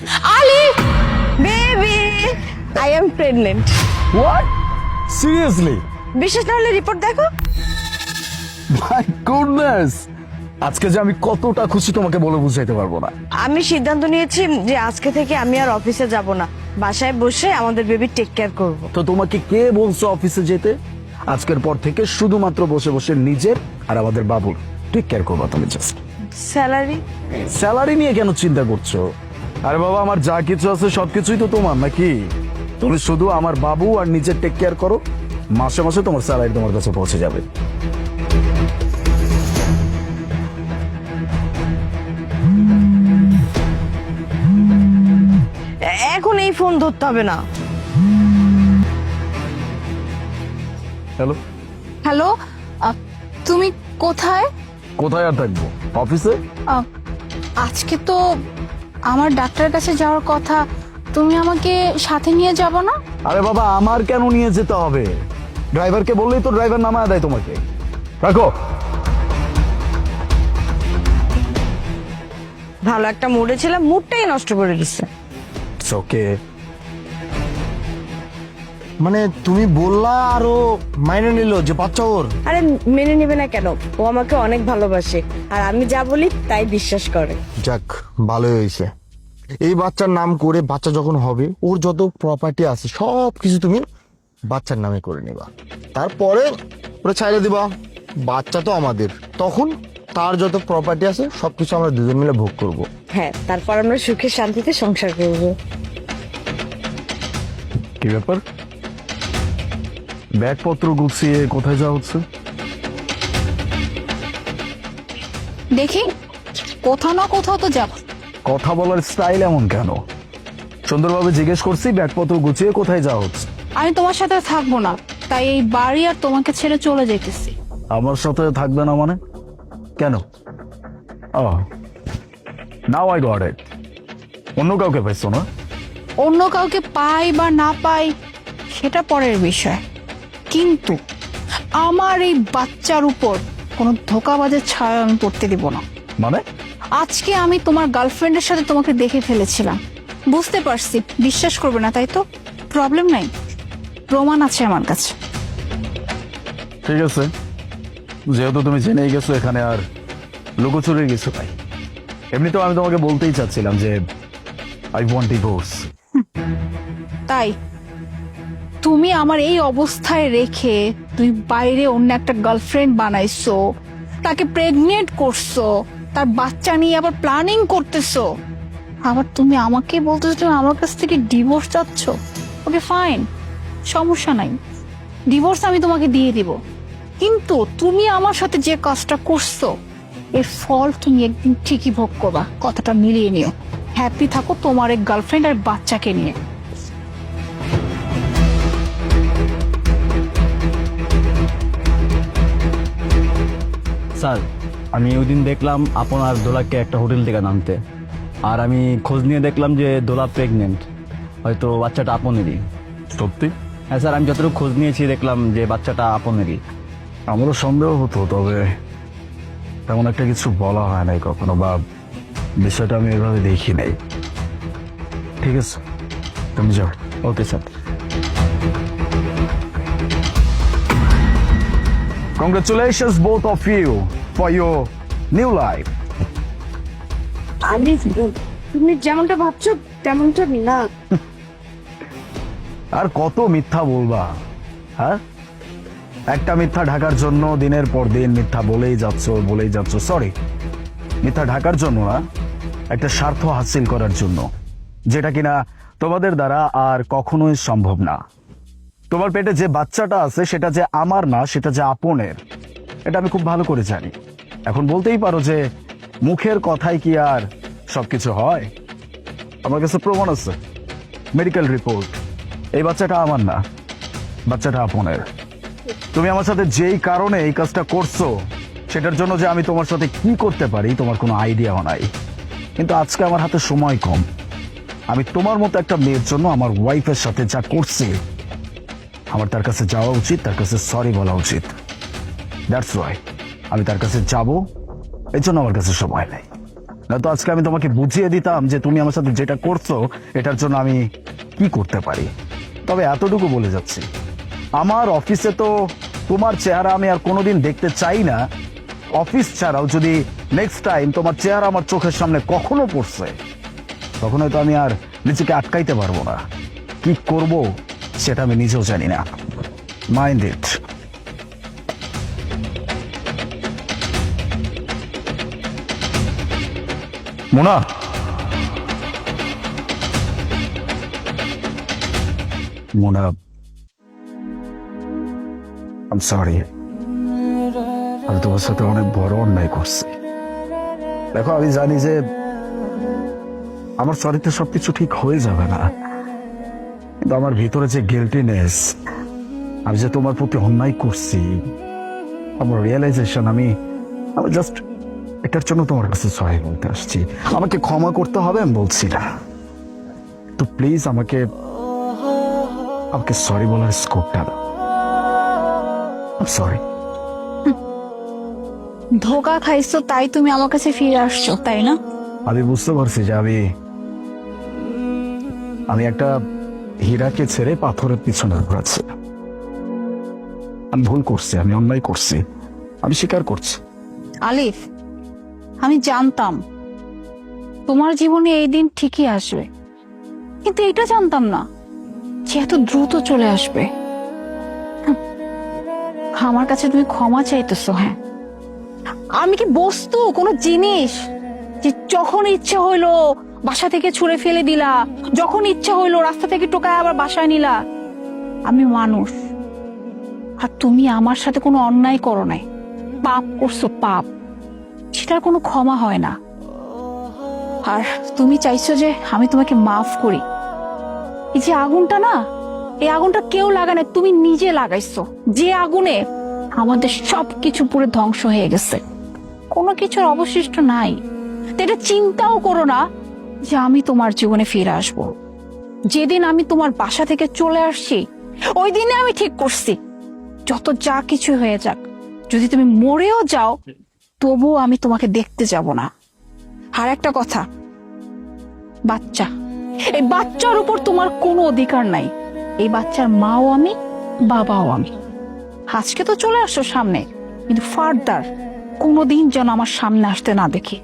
Ali baby, I am pregnant. What? Seriously? বিশেষ না হলে রিপোর্ট দেখো। মাই গুডনেস, আজকে যে আমি কতটা খুশি তোমাকে বলে বুঝাইতে পারবো না। আমি সিদ্ধান্ত নিয়েছি যে আজকে থেকে আমি আর অফিসে যাব না, বাসায় বসে আমাদের বেবি টেক কেয়ার করব। তো তোমাকে কে বলছো অফিসে যেতে? আজকের পর থেকে শুধুমাত্র বসে বসে নিজের আর আমাদের বাবুর টেক কেয়ার করবা তুমি। Just salary? স্যালারি নিয়ে কেন চিন্তা করছো? আরে বাবা, আমার যা কিছু আছে সবকিছুই তো তোমার, নাকি? তুমি শুধু আমার বাবু আর নিজের টেক কেয়ার করো, মাসে মাসে তোমার স্যালারি তোমার কাছে পৌঁছে যাবে। এখন এই ফোন ধরতে হবে না। হ্যালো, হ্যালো, তুমি কোথায়? কোথায় আর থাকবো? অফিসে। আহ, আজকে তো আমার ডাক্তারের কাছে যাওয়ার কথা, তুমি আমাকে সাথে নিয়ে যাব না? আরে বাবা, আমার কেন নিয়ে যেতে হবে? ড্রাইভারকে বললেই তো ড্রাইভার নামায় দেয় তোমাকে। রাখো। ভালো একটা মুডে ছিলাম, মুডটাই নষ্ট করে দিচ্ছে। ওকে। মানে তুমি বললা আরো মাইনে নিল যে বাচ্চা ওর? আরে মেনে নেবে না কেন? ও আমাকে অনেক ভালোবাসে, আর আমি যা বলি তাই বিশ্বাস করে। যাক, ভালোই হয়েছে। এই বাচ্চার নাম করে বাচ্চা যখন হবে, ওর যত প্রপার্টি আছে সব কিছু তুমি বাচ্চার নামে করে নিবা। তারপরে ওরা ছাইড়ে দিবা, বাচ্চা তো আমাদের। তখন তার যত প্রপার্টি আছে সবকিছু আমরা দুজন মিলে ভোগ করব। হ্যাঁ, তারপর আমরা সুখে শান্তিতে সংসার করবো। কি ব্যাপার? ব্যাগপত্র গুছিয়ে কোথায় যাওয়া হচ্ছে? দেখি, কোথাও না কোথাও তো যাব। কথা বলার স্টাইল এমন কেন? সুন্দরভাবে জিজ্ঞেস করছি ব্যাগপত্র গুছিয়ে কোথায় যাওয়া হচ্ছে। আমি তোমার সাথে থাকবো না, তাই এই বাড়ি আর তোমাকে ছেড়ে চলে যেতেছি। আমার সাথে থাকবে না মানে? কেন? ও, নাও আই গট ইট। অন্য কাউকে পাইছো না? অন্য কাউকে পাই বা না পাই সেটা পরের বিষয়, কিন্তু আমার এই বাচ্চার উপর কোনো ধোঁকাবাজের ছায়া আমি পড়তে দিব না। মানে? আজকে আমি তোমার গার্লফ্রেন্ডের সাথে তোমাকে দেখে ফেলেছিলাম, বুঝতে পারছি বিশ্বাস করবে না, তাই তো? প্রবলেম নাই, প্রমাণ আছে আমার কাছে। ঠিক আছে, যেহেতু তুমি জেনেই গেছো, এখানে আর লুকোচুরির কিছু নাই। এমনিতেও আমি তোমাকে বলতেই চাচ্ছিলাম যে আই ওয়ান্ট ডিভোর্স। তাই তুমি আমার এই অবস্থায় রেখে তুই বাইরে অন্য একটা গার্লফ্রেন্ড বানাইছো, তাকে প্রেগনেন্ট করছো, তার বাচ্চা নিয়ে আবার প্ল্যানিং করতেছো, আবার তুমি আমাকে বলতেছো তুমি আমার কাছ থেকে ডিভোর্স চাচ্ছ। ওকে ফাইন, সমস্যা নাই, ডিভোর্স আমি তোমাকে দিয়ে দিব, কিন্তু তুমি আমার সাথে যে কাজটা করছো এর ফল তুমি একদিন ঠিকই ভোগ করবা। কথাটা মিলিয়ে নিও। হ্যাপি থাকো তোমার এক গার্লফ্রেন্ড আর বাচ্চাকে নিয়ে। স্যার, আমি ওই দিন দেখলাম আপনার দোলাকে একটা হোটেল থেকে নামতে, আর আমি খোঁজ নিয়ে দেখলাম যে দোলা প্রেগনেন্ট, হয়তো বাচ্চাটা আপনেরই। সত্যি? হ্যাঁ স্যার, আমি যতটুকু খোঁজ নিয়েছি দেখলাম যে বাচ্চাটা আপনেরই। আমারও সন্দেহ হতো, তবে তেমন একটা কিছু বলা হয় নাই কখনো, বা বিষয়টা আমি এভাবে দেখি নাই। ঠিক আছে, তুমি যাও। Okay sir. Congratulations both of you for your new life. আমি তুমি যেমনটা ভাবছো তেমনটা না। আর কত মিথ্যা বলবা? হ্যাঁ, একটা মিথ্যা ঢাকার জন্য দিনের পর দিন মিথ্যা বলেই যাচ্ছ। সরি, মিথ্যা ঢাকার জন্য না, একটা স্বার্থ হাসিল করার জন্য, যেটা কিনা তোমাদের দ্বারা আর কখনোই সম্ভব না। তোমার পেটে যে বাচ্চাটা আছে সেটা যে আমার না, সেটা যে আপনের, এটা আমি খুব ভালো করে জানি। এখন বলতেই পারো যে মুখের কথাই কি আর সবকিছু হয়? আমার কাছে প্রমাণ আছে, মেডিকেল রিপোর্ট। এই বাচ্চাটা আমার না, বাচ্চাটা আপনের। তুমি আমার সাথে যেই কারণে এই কাজটা করছো, সেটার জন্য যে আমি তোমার সাথে কি করতে পারি তোমার কোনো আইডিয়াও নাই। কিন্তু আজকে আমার হাতে সময় কম। আমি তোমার মতো একটা মেয়ের জন্য আমার ওয়াইফের সাথে যা করছি, আমার তার কাছে যাওয়া উচিত, তার কাছে সরি বলা উচিত। দ্যাটস ওয়াই আমি তার কাছে যাব, এই জন্য আমার কাছে সময় নেই। না তো আজকে আমি তোমাকে বুঝিয়ে দিতাম যে তুমি আমার সাথে যেটা করছো এটার জন্য আমি কি করতে পারি। তবে এতটুকু বলে যাচ্ছি, আমার অফিসে তো তোমার চেহারা আমি আর কোনোদিন দেখতে চাই না। অফিস ছাড়াও যদি নেক্সট টাইম তোমার চেহারা আমার চোখের সামনে কখনো পড়ছে, তখন হয়তো আমি আর নিজেকে আটকাইতে পারবো না। কি করব সেটা আমি নিজেও জানি না। Mind it. Mona, Mona, I'm sorry, আমি তোমার সাথে অনেক বড় অন্যায় করছি। দেখো, আমি জানি যে আমার সরিতে সবকিছু ঠিক হয়ে যাবে না, কিন্তু আমার ভিতরে যে গিল্টিনেস, আমি যে তোমার প্রতি অন্যায় করছি, আমার রিয়েলাইজেশন, আমি জাস্ট এটার জন্য তোমার কাছে সরি বলতে আসছি। আমাকে ক্ষমা করতে হবে আমি বলছি না, তো প্লিজ আমাকে সরি বলার স্কোপটা দাও। সরি। ধোকা খাইছো তাই তুমি আমার কাছে ফিরে আসছো, তাই না? আমি বুঝতে পারছি যে আমি একটা হীরাকে ছেড়ে পাথরের পিছনে ঘোরাচ্ছি। আমি ভুল করছি, আমি অন্যায় করছি, আমি স্বীকার করছি। আলিফ, আমি জানতাম তোমার জীবনে এই দিন ঠিকই আসবে, কিন্তু এটা জানতাম না যে এত দ্রুত চলে আসবে। আমার কাছে তুমি ক্ষমা চাইতেছো? হ্যাঁ, আমি কি বস্তু, কোনো জিনিস যে যখন ইচ্ছা হইলো বাসা থেকে ছুঁড়ে ফেলে দিলা, যখন ইচ্ছা হইলো রাস্তা থেকে টোকায় আবার বাসায় নিলা? আমি মানুষ, আর তুমি আমার সাথে কোনো অন্যায় করো নাই, পাপ করছো, পাপ, সেটার কোনো ক্ষমা হয় না। আর তুমি চাইছো যে আমি তোমাকে মাফ করি। এই যে আগুনটা না, এই আগুনটা কেউ লাগায়, তুমি নিজে লাগাইছো, যে আগুনে আমাদের সবকিছু পুরো ধ্বংস হয়ে গেছে, কোনো কিছুর অবশিষ্ট নাই। তো এটা চিন্তাও করো না যে আমি তোমার জীবনে ফিরে আসবো। যেদিন আমি তোমার বাসা থেকে চলে আসছি, ওই দিনে আমি ঠিক করছি, যত যা কিছু হয়ে যাক, যদি তুমি মরেও যাও তবুও আমি তোমাকে দেখতে যাব না। আর একটা কথা, বাচ্চা, এই বাচ্চার উপর তোমার কোনো অধিকার নাই। এই বাচ্চার মাও আমি, বাবাও আমি। আজকে তো চলে আসছো সামনে, কিন্তু ফার্দার কোনোদিন যেন আমার সামনে আসতে না দেখি।